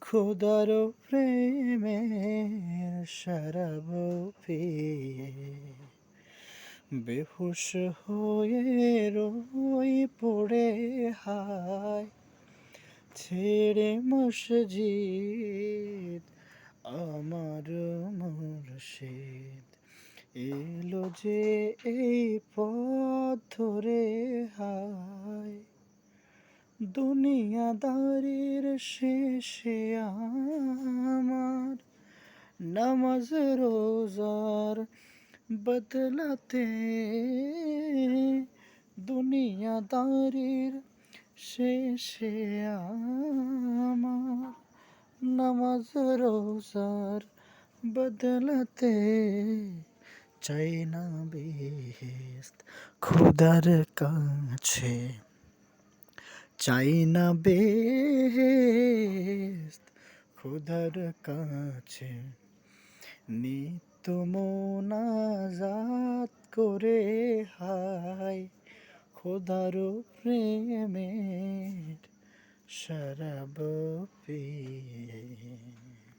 খোদার প্রেমের শরাব পিয়ে বেহুশ হয়ে রই পড়ে হায় ছেড়ে মসজিদ আমার মুর্শিদ এলো যে এই পথ ধরে হায় দুনিয়াদারির শেষে আমার নামাজ রোজার বদলাতে দুনিয়াদারির শেষে আমার নামাজ রোজার বদলাতে চাই না বেহেশত খোদার কাছে চাই না বেহেশত খোদার কাছে নিত্য মোনাজাত করে হায় খোদার প্রেমের শরাব পিয়ে